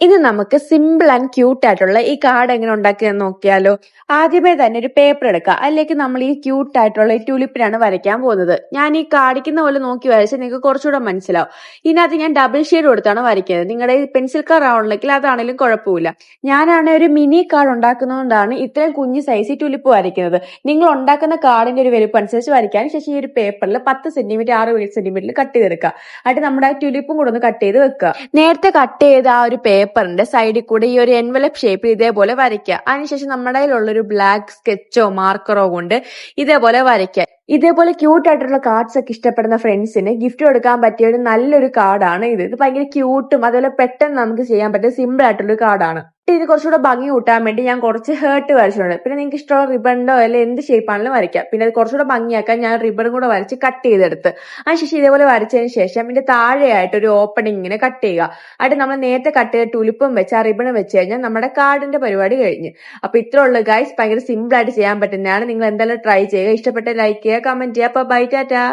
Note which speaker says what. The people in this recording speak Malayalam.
Speaker 1: ഇത് നമുക്ക് സിമ്പിൾ ആൻഡ് ക്യൂട്ട് ആയിട്ടുള്ള ഈ കാർഡ് എങ്ങനെ ഉണ്ടാക്കിയെന്ന് നോക്കിയാലോ. ആദ്യമേ തന്നെ ഒരു പേപ്പർ എടുക്കുക. അതിലേക്ക് നമ്മൾ ഈ ക്യൂട്ട് ആയിട്ടുള്ള ഈ ട്യൂലിപ്പിനാണ് വരയ്ക്കാൻ പോകുന്നത്. ഞാൻ ഈ കാണിക്കുന്ന പോലെ നോക്കി വരച്ചാൽ നിങ്ങൾക്ക് കുറച്ചുകൂടെ മനസ്സിലാവും. ഇതിനകത്ത് ഞാൻ ഡബിൾ ഷെയ്ഡ് കൊടുത്താണ് വരയ്ക്കുന്നത്. നിങ്ങളുടെ ഈ പെൻസിൽ കാർഡ് ആവണമെങ്കിൽ അതാണെങ്കിലും കുഴപ്പമില്ല. ഞാനാണ് ഒരു മിനി കാർഡ് ഉണ്ടാക്കുന്നതുകൊണ്ടാണ് ഇത്രയും കുഞ്ഞു സൈസ് ട്യൂലിപ്പ് വരയ്ക്കുന്നത്. നിങ്ങൾ ഉണ്ടാക്കുന്ന കാർഡിന്റെ ഒരു വലുപ്പം അനുസരിച്ച് വരയ്ക്കാൻ. ശേഷം ഈ ഒരു പേപ്പറിൽ 10 സെന്റിമീറ്റർ 6 സെന്റിമീറ്ററിൽ കട്ട് ചെയ്തെടുക്കുക. എന്നിട്ട് നമ്മുടെ ആ ട്യൂലിപ്പും കൂടെ ഒന്ന് കട്ട് ചെയ്ത് വെക്കുക. നേരത്തെ കട്ട് ചെയ്ത ആ ഒരു പേപ്പറിന്റെ സൈഡിൽ കൂടെ ഈ ഒരു എൻവലപ്പ് ഷേപ്പിൽ ഇതേപോലെ വരയ്ക്കുക. അതിനുശേഷം നമ്മുടെ കയ്യിലുള്ളൊരു ബ്ലാക്ക് സ്കെച്ചോ മാർക്കറോ കൊണ്ട് ഇതേപോലെ വരയ്ക്കുക. ഇതേപോലെ ക്യൂട്ട് ആയിട്ടുള്ള കാർഡ്സ് ഒക്കെ ഇഷ്ടപ്പെടുന്ന ഫ്രണ്ട്സിന് ഗിഫ്റ്റ് കൊടുക്കാൻ പറ്റിയ ഒരു നല്ലൊരു കാർഡാണ് ഇത്. ഇത് ഭയങ്കര ക്യൂട്ടും അതുപോലെ പെട്ടെന്ന് നമുക്ക് ചെയ്യാൻ പറ്റിയ സിമ്പിൾ ആയിട്ടുള്ള ഒരു കാർഡാണ്. ഇത് കുറച്ചുകൂടെ ഭംഗി കൂട്ടാൻ വേണ്ടി ഞാൻ കുറച്ച് ഹേർട്ട് വരച്ചിട്ടുണ്ട്. പിന്നെ നിങ്ങൾക്ക് ഇഷ്ടമുള്ള റിബണ്ടോ അല്ലെങ്കിൽ എന്ത് ഷേപ്പാണെങ്കിലും വരയ്ക്കാം. പിന്നെ അത് കുറച്ചുകൂടെ ഭംഗിയാക്കാൻ ഞാൻ റിബണും കൂടെ വരച്ച് കട്ട് ചെയ്തെടുത്ത് അതിനുശേഷം ഇതേപോലെ വരച്ചതിന് ശേഷം ഇതിന്റെ താഴെയായിട്ട് ഒരു ഓപ്പണിംഗ് ഇങ്ങനെ കട്ട് ചെയ്യുക. അത് നമ്മൾ നേരത്തെ കട്ട് ചെയ്ത ടുലിപ്പും വെച്ച് ആ റിബൺ വെച്ച് കഴിഞ്ഞാൽ നമ്മുടെ കാർഡിന്റെ പരിപാടി കഴിഞ്ഞ്. അപ്പൊ ഇത്ര ഉള്ളു ഗൈസ്. ഭയങ്കര സിമ്പിൾ ആയിട്ട് ചെയ്യാൻ പറ്റുന്നതാണ്. നിങ്ങൾ എന്തായാലും ട്രൈ ചെയ്യുക. ഇഷ്ടപ്പെട്ട ലൈക്ക് ചെയ്യുക, കമന്റ് ചെയ്യുക. അപ്പൊ ബൈ ടാറ്റാ.